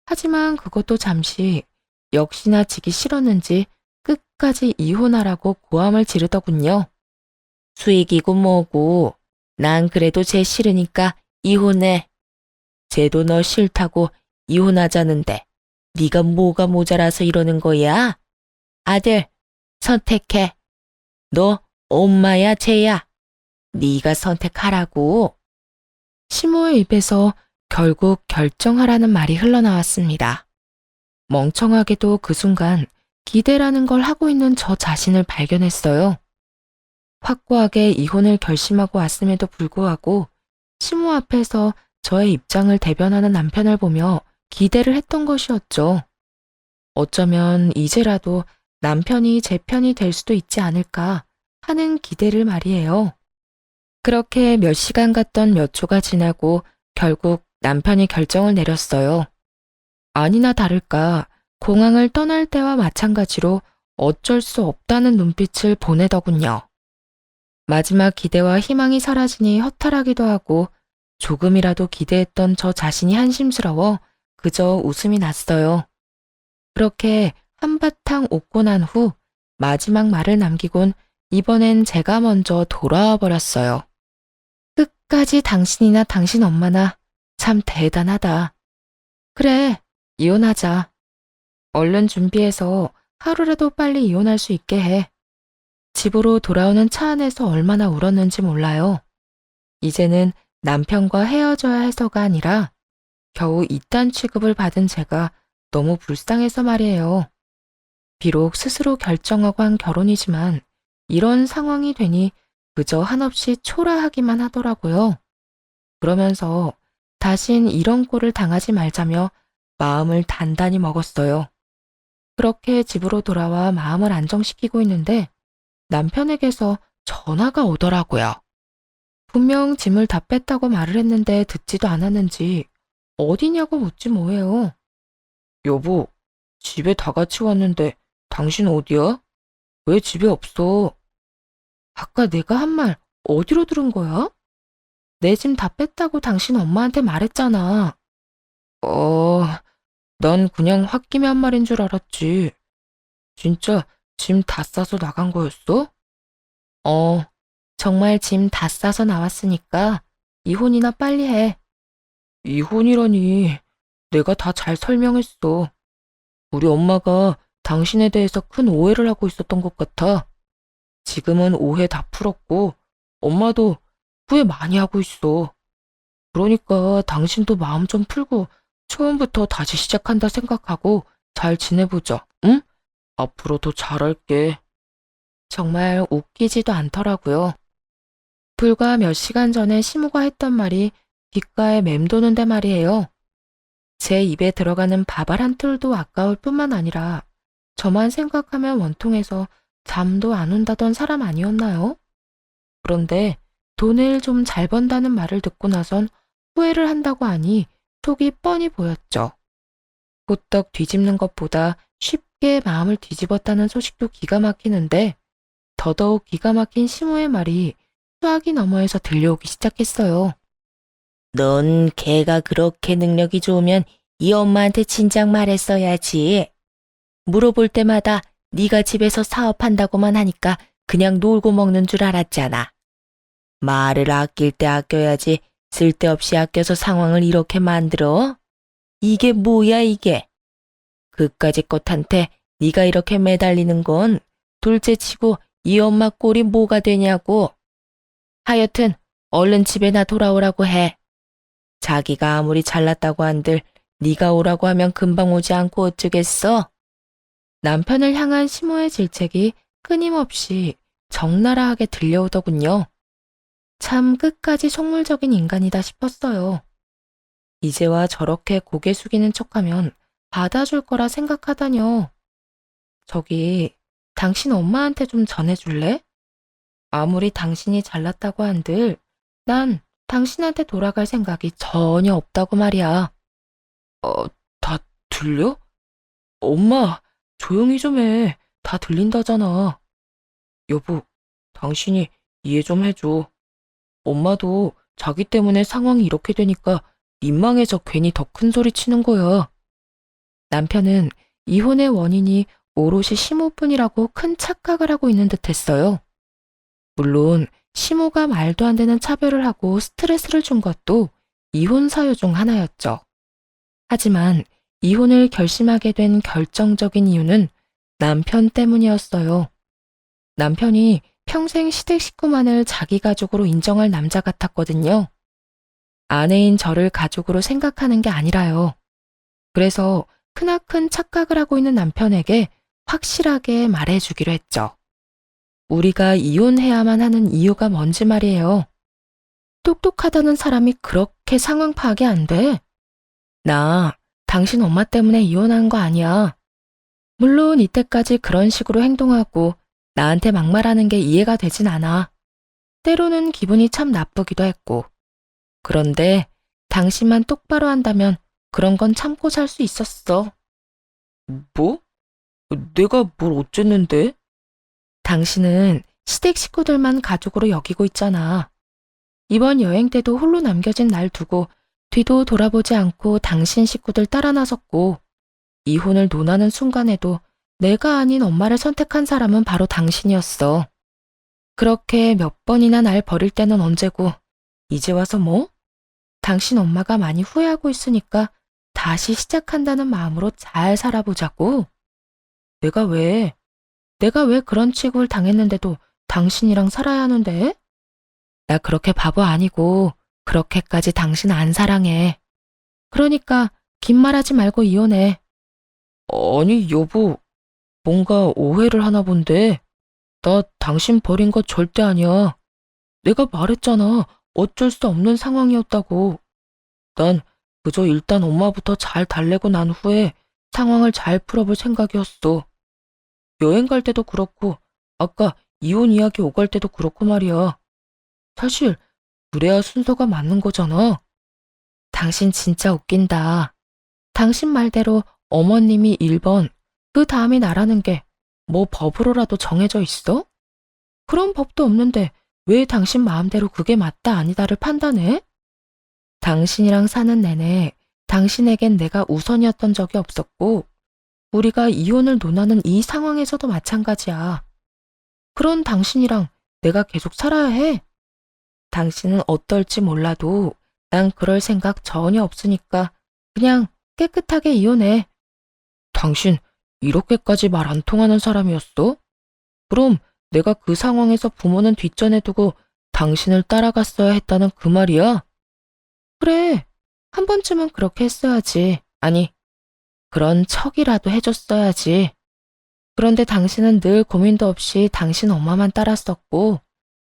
하지만 그것도 잠시 역시나 지기 싫었는지 끝까지 이혼하라고 고함을 지르더군요. 수익이고 뭐고 난 그래도 쟤 싫으니까 이혼해. 쟤도 너 싫다고 이혼하자는데 네가 뭐가 모자라서 이러는 거야? 아들, 선택해. 너 엄마야 쟤야. 네가 선택하라고. 시모의 입에서 결국 결정하라는 말이 흘러나왔습니다. 멍청하게도 그 순간 기대라는 걸 하고 있는 저 자신을 발견했어요. 확고하게 이혼을 결심하고 왔음에도 불구하고 시모 앞에서 저의 입장을 대변하는 남편을 보며 기대를 했던 것이었죠. 어쩌면 이제라도 남편이 제 편이 될 수도 있지 않을까 하는 기대를 말이에요. 그렇게 몇 시간 갔던 몇 초가 지나고 결국 남편이 결정을 내렸어요. 아니나 다를까 공항을 떠날 때와 마찬가지로 어쩔 수 없다는 눈빛을 보내더군요. 마지막 기대와 희망이 사라지니 허탈하기도 하고 조금이라도 기대했던 저 자신이 한심스러워 그저 웃음이 났어요. 그렇게 한바탕 웃고 난 후 마지막 말을 남기곤 이번엔 제가 먼저 돌아와 버렸어요. 끝까지 당신이나 당신 엄마나 참 대단하다. 그래, 이혼하자. 얼른 준비해서 하루라도 빨리 이혼할 수 있게 해. 집으로 돌아오는 차 안에서 얼마나 울었는지 몰라요. 이제는 남편과 헤어져야 해서가 아니라 겨우 이딴 취급을 받은 제가 너무 불쌍해서 말이에요. 비록 스스로 결정하고 한 결혼이지만 이런 상황이 되니 그저 한없이 초라하기만 하더라고요. 그러면서 다신 이런 꼴을 당하지 말자며 마음을 단단히 먹었어요. 그렇게 집으로 돌아와 마음을 안정시키고 있는데 남편에게서 전화가 오더라고요. 분명 짐을 다 뺐다고 말을 했는데 듣지도 않았는지 어디냐고 묻지 뭐해요. 여보, 집에 다 같이 왔는데 당신 어디야? 왜 집에 없어? 아까 내가 한 말 어디로 들은 거야? 내 짐 다 뺐다고 당신 엄마한테 말했잖아. 난 그냥 홧김에 한 말인 줄 알았지. 진짜 짐 다 싸서 나간 거였어? 정말 짐 다 싸서 나왔으니까 이혼이나 빨리 해. 이혼이라니. 내가 다 잘 설명했어. 우리 엄마가 당신에 대해서 큰 오해를 하고 있었던 것 같아. 지금은 오해 다 풀었고 엄마도 후회 많이 하고 있어. 그러니까 당신도 마음 좀 풀고 처음부터 다시 시작한다 생각하고 잘 지내보자, 응? 앞으로 더 잘할게. 정말 웃기지도 않더라고요. 불과 몇 시간 전에 시모가 했던 말이 귓가에 맴도는데 말이에요. 제 입에 들어가는 밥알 한 톨도 아까울 뿐만 아니라 저만 생각하면 원통해서 잠도 안 온다던 사람 아니었나요? 그런데 돈을 좀 잘 번다는 말을 듣고 나선 후회를 한다고 하니 속이 뻔히 보였죠. 호떡 뒤집는 것보다 쉽게 마음을 뒤집었다는 소식도 기가 막히는데 더더욱 기가 막힌 시모의 말이 수화기 너머에서 들려오기 시작했어요. 넌 걔가 그렇게 능력이 좋으면 이 엄마한테 진작 말했어야지. 물어볼 때마다 네가 집에서 사업한다고만 하니까 그냥 놀고 먹는 줄 알았잖아. 말을 아낄 때 아껴야지 쓸데없이 아껴서 상황을 이렇게 만들어? 이게 뭐야 이게? 그까짓 것한테 네가 이렇게 매달리는 건 둘째치고 이 엄마 꼴이 뭐가 되냐고. 하여튼 얼른 집에나 돌아오라고 해. 자기가 아무리 잘났다고 한들 네가 오라고 하면 금방 오지 않고 어쩌겠어? 남편을 향한 시모의 질책이 끊임없이 적나라하게 들려오더군요. 참 끝까지 속물적인 인간이다 싶었어요. 이제와 저렇게 고개 숙이는 척하면 받아줄 거라 생각하다뇨. 저기, 당신 엄마한테 좀 전해줄래? 아무리 당신이 잘났다고 한들 난 당신한테 돌아갈 생각이 전혀 없다고 말이야. 다 들려? 엄마, 조용히 좀 해. 다 들린다잖아. 여보, 당신이 이해 좀 해줘. 엄마도 자기 때문에 상황이 이렇게 되니까 민망해서 괜히 더 큰 소리 치는 거야. 남편은 이혼의 원인이 오롯이 시모뿐이라고 큰 착각을 하고 있는 듯 했어요. 물론 시모가 말도 안 되는 차별을 하고 스트레스를 준 것도 이혼 사유 중 하나였죠. 하지만 이혼을 결심하게 된 결정적인 이유는 남편 때문이었어요. 남편이 평생 시댁 식구만을 자기 가족으로 인정할 남자 같았거든요. 아내인 저를 가족으로 생각하는 게 아니라요. 그래서 크나큰 착각을 하고 있는 남편에게 확실하게 말해주기로 했죠. 우리가 이혼해야만 하는 이유가 뭔지 말이에요. 똑똑하다는 사람이 그렇게 상황 파악이 안 돼. 나 당신 엄마 때문에 이혼한 거 아니야. 물론 이때까지 그런 식으로 행동하고 나한테 막말하는 게 이해가 되진 않아. 때로는 기분이 참 나쁘기도 했고. 그런데 당신만 똑바로 한다면 그런 건 참고 살 수 있었어. 뭐? 내가 뭘 어쨌는데? 당신은 시댁 식구들만 가족으로 여기고 있잖아. 이번 여행 때도 홀로 남겨진 날 두고 뒤도 돌아보지 않고 당신 식구들 따라 나섰고, 이혼을 논하는 순간에도 내가 아닌 엄마를 선택한 사람은 바로 당신이었어. 그렇게 몇 번이나 날 버릴 때는 언제고, 이제 와서 뭐? 당신 엄마가 많이 후회하고 있으니까 다시 시작한다는 마음으로 잘 살아보자고. 내가 왜 그런 취급을 당했는데도 당신이랑 살아야 하는데? 나 그렇게 바보 아니고 그렇게까지 당신 안 사랑해. 그러니까 긴 말하지 말고 이혼해. 아니 여보, 뭔가 오해를 하나 본데. 나 당신 버린 거 절대 아니야. 내가 말했잖아. 어쩔 수 없는 상황이었다고. 난 그저 일단 엄마부터 잘 달래고 난 후에 상황을 잘 풀어볼 생각이었어. 여행 갈 때도 그렇고 아까 이혼 이야기 오갈 때도 그렇고 말이야. 사실 그래야 순서가 맞는 거잖아. 당신 진짜 웃긴다. 당신 말대로 어머님이 1번, 그 다음이 나라는 게 뭐 법으로라도 정해져 있어? 그런 법도 없는데 왜 당신 마음대로 그게 맞다 아니다를 판단해? 당신이랑 사는 내내 당신에겐 내가 우선이었던 적이 없었고, 우리가 이혼을 논하는 이 상황에서도 마찬가지야. 그런 당신이랑 내가 계속 살아야 해. 당신은 어떨지 몰라도 난 그럴 생각 전혀 없으니까 그냥 깨끗하게 이혼해. 당신 이렇게까지 말 안 통하는 사람이었어? 그럼 내가 그 상황에서 부모는 뒷전에 두고 당신을 따라갔어야 했다는 그 말이야? 그래, 한 번쯤은 그렇게 했어야지. 아니, 그런 척이라도 해줬어야지. 그런데 당신은 늘 고민도 없이 당신 엄마만 따랐었고,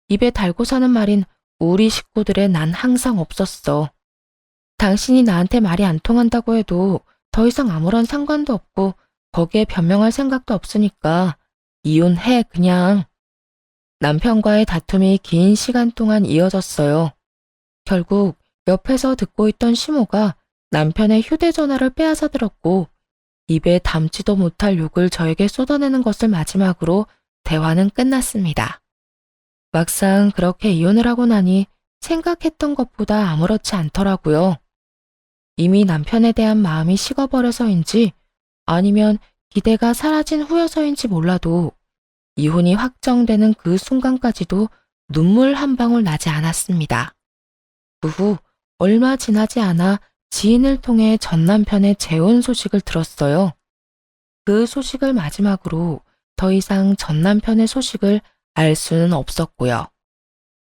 입에 달고 사는 말인 우리 식구들에 난 항상 없었어. 당신이 나한테 말이 안 통한다고 해도 더 이상 아무런 상관도 없고 거기에 변명할 생각도 없으니까 이혼해 그냥. 남편과의 다툼이 긴 시간 동안 이어졌어요. 결국 옆에서 듣고 있던 시모가 남편의 휴대전화를 빼앗아 들었고 입에 담지도 못할 욕을 저에게 쏟아내는 것을 마지막으로 대화는 끝났습니다. 막상 그렇게 이혼을 하고 나니 생각했던 것보다 아무렇지 않더라고요. 이미 남편에 대한 마음이 식어버려서인지 아니면 기대가 사라진 후여서인지 몰라도 이혼이 확정되는 그 순간까지도 눈물 한 방울 나지 않았습니다. 그 후 얼마 지나지 않아 지인을 통해 전 남편의 재혼 소식을 들었어요. 그 소식을 마지막으로 더 이상 전 남편의 소식을 알 수는 없었고요.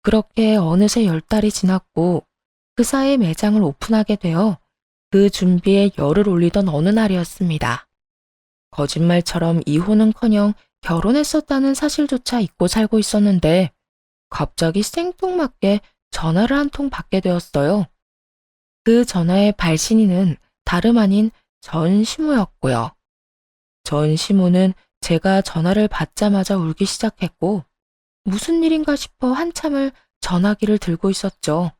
그렇게 어느새 10달이 지났고 그 사이 매장을 오픈하게 되어 그 준비에 열을 올리던 어느 날이었습니다. 거짓말처럼 이혼은커녕 결혼했었다는 사실조차 잊고 살고 있었는데 갑자기 생뚱맞게 전화를 한 통 받게 되었어요. 그 전화의 발신인은 다름 아닌 전시모였고요. 전시모는 제가 전화를 받자마자 울기 시작했고 무슨 일인가 싶어 한참을 전화기를 들고 있었죠.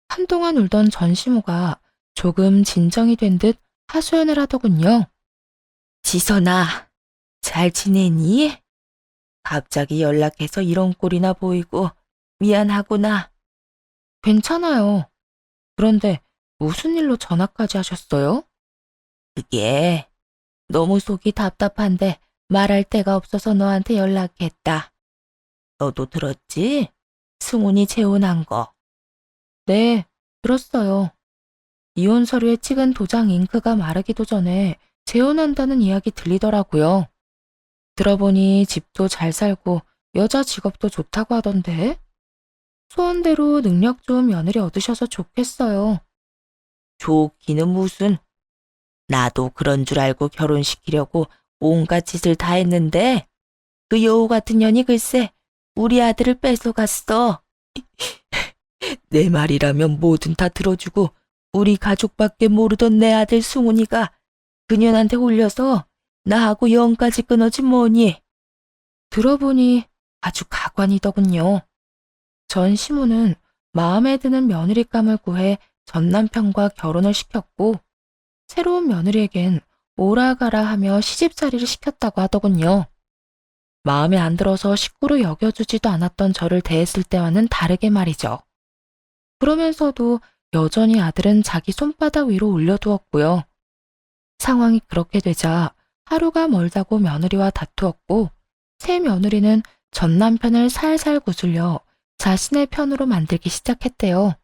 한동안 울던 전시모가 조금 진정이 된 듯 하소연을 하더군요. 지선아, 잘 지내니? 갑자기 연락해서 이런 꼴이나 보이고 미안하구나. 괜찮아요. 그런데 무슨 일로 전화까지 하셨어요? 그게 너무 속이 답답한데 말할 데가 없어서 너한테 연락했다. 너도 들었지? 승훈이 재혼한 거. 네, 들었어요. 이혼 서류에 찍은 도장 잉크가 마르기도 전에 재혼한다는 이야기 들리더라고요. 들어보니 집도 잘 살고 여자 직업도 좋다고 하던데. 소원대로 능력 좋은 며느리 얻으셔서 좋겠어요. 좋기는 무슨. 나도 그런 줄 알고 결혼시키려고 온갖 짓을 다 했는데 그 여우 같은 년이 글쎄 우리 아들을 뺏어갔어. 내 말이라면 뭐든 다 들어주고 우리 가족밖에 모르던 내 아들 승훈이가 그년한테 홀려서 나하고 영까지 끊어지 뭐니. 들어보니 아주 가관이더군요. 전 시모는 마음에 드는 며느리감을 구해 전 남편과 결혼을 시켰고 새로운 며느리에겐 오라가라 하며 시집살이를 시켰다고 하더군요. 마음에 안 들어서 식구로 여겨주지도 않았던 저를 대했을 때와는 다르게 말이죠. 그러면서도 여전히 아들은 자기 손바닥 위로 올려두었고요. 상황이 그렇게 되자 하루가 멀다고 며느리와 다투었고 새 며느리는 전 남편을 살살 구슬려 자신의 편으로 만들기 시작했대요.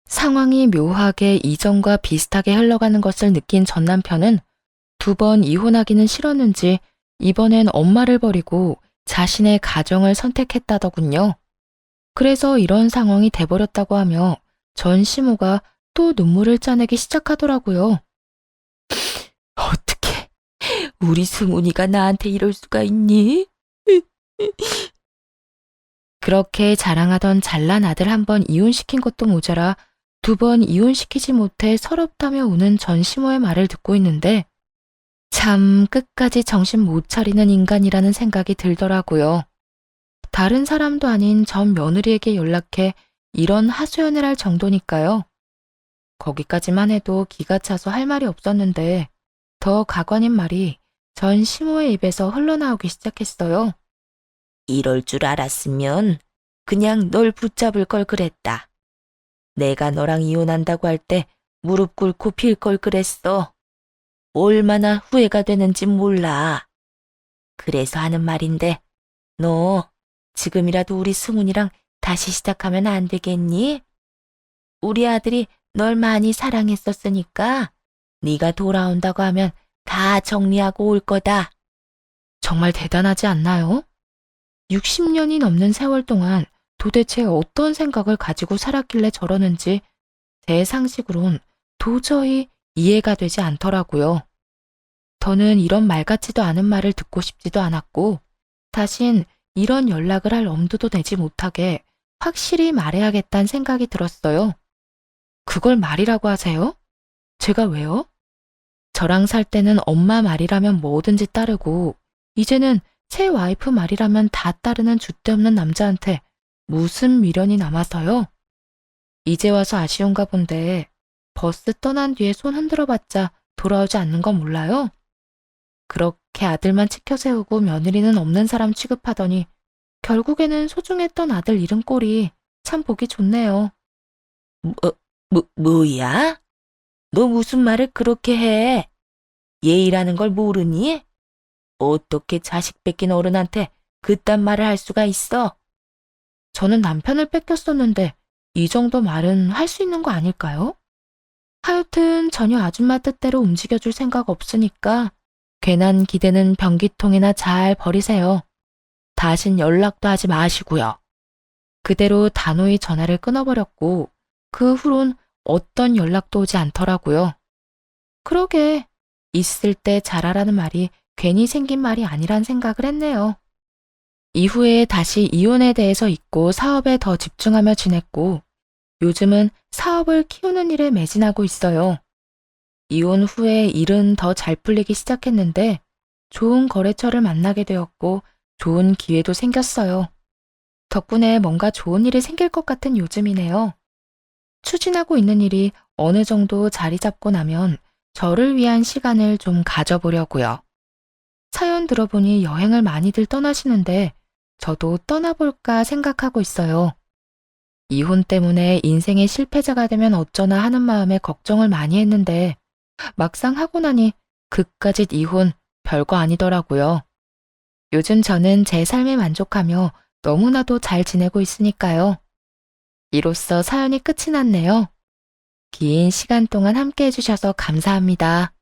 상황이 묘하게 이전과 비슷하게 흘러가는 것을 느낀 전 남편은 2번 이혼하기는 싫었는지 이번엔 엄마를 버리고 자신의 가정을 선택했다더군요. 그래서 이런 상황이 돼버렸다고 하며 전 시모가 또 눈물을 짜내기 시작하더라고요. 어떻게 우리 승훈이가 나한테 이럴 수가 있니? 그렇게 자랑하던 잘난 아들 한 번 이혼시킨 것도 모자라 2번 이혼시키지 못해 서럽다며 우는 전 시모의 말을 듣고 있는데 참 끝까지 정신 못 차리는 인간이라는 생각이 들더라고요. 다른 사람도 아닌 전 며느리에게 연락해 이런 하소연을 할 정도니까요. 거기까지만 해도 기가 차서 할 말이 없었는데 더 가관인 말이 전 시모의 입에서 흘러나오기 시작했어요. 이럴 줄 알았으면 그냥 널 붙잡을 걸 그랬다. 내가 너랑 이혼한다고 할 때 무릎 꿇고 빌 걸 그랬어. 얼마나 후회가 되는지 몰라. 그래서 하는 말인데 너 지금이라도 우리 승훈이랑 다시 시작하면 안 되겠니? 우리 아들이 널 많이 사랑했었으니까 네가 돌아온다고 하면 다 정리하고 올 거다. 정말 대단하지 않나요? 60년이 넘는 세월 동안 도대체 어떤 생각을 가지고 살았길래 저러는지 제 상식으론 도저히 이해가 되지 않더라고요. 더는 이런 말 같지도 않은 말을 듣고 싶지도 않았고 다신 이런 연락을 할 엄두도 내지 못하게 확실히 말해야겠다는 생각이 들었어요. 그걸 말이라고 하세요? 제가 왜요? 저랑 살 때는 엄마 말이라면 뭐든지 따르고 이제는 새 와이프 말이라면 다 따르는 줏대없는 남자한테 무슨 미련이 남아서요? 이제 와서 아쉬운가 본데 버스 떠난 뒤에 손 흔들어봤자 돌아오지 않는 건 몰라요? 그렇게 아들만 치켜 세우고 며느리는 없는 사람 취급하더니 결국에는 소중했던 아들 잃은 꼴이 참 보기 좋네요. 뭐야? 너 무슨 말을 그렇게 해? 예의라는 걸 모르니? 어떻게 자식 뺏긴 어른한테 그딴 말을 할 수가 있어? 저는 남편을 뺏겼었는데 이 정도 말은 할 수 있는 거 아닐까요? 하여튼 전혀 아줌마 뜻대로 움직여줄 생각 없으니까 괜한 기대는 변기통에나 잘 버리세요. 다신 연락도 하지 마시고요. 그대로 단호히 전화를 끊어버렸고 그 후론 어떤 연락도 오지 않더라고요. 그러게 있을 때 잘하라는 말이 괜히 생긴 말이 아니란 생각을 했네요. 이후에 다시 이혼에 대해서 잊고 사업에 더 집중하며 지냈고 요즘은 사업을 키우는 일에 매진하고 있어요. 이혼 후에 일은 더 잘 풀리기 시작했는데 좋은 거래처를 만나게 되었고 좋은 기회도 생겼어요. 덕분에 뭔가 좋은 일이 생길 것 같은 요즘이네요. 추진하고 있는 일이 어느 정도 자리 잡고 나면 저를 위한 시간을 좀 가져보려고요. 사연 들어보니 여행을 많이들 떠나시는데 저도 떠나볼까 생각하고 있어요. 이혼 때문에 인생의 실패자가 되면 어쩌나 하는 마음에 걱정을 많이 했는데 막상 하고 나니 그까짓 이혼 별거 아니더라고요. 요즘 저는 제 삶에 만족하며 너무나도 잘 지내고 있으니까요. 이로써 사연이 끝이 났네요. 긴 시간 동안 함께 해주셔서 감사합니다.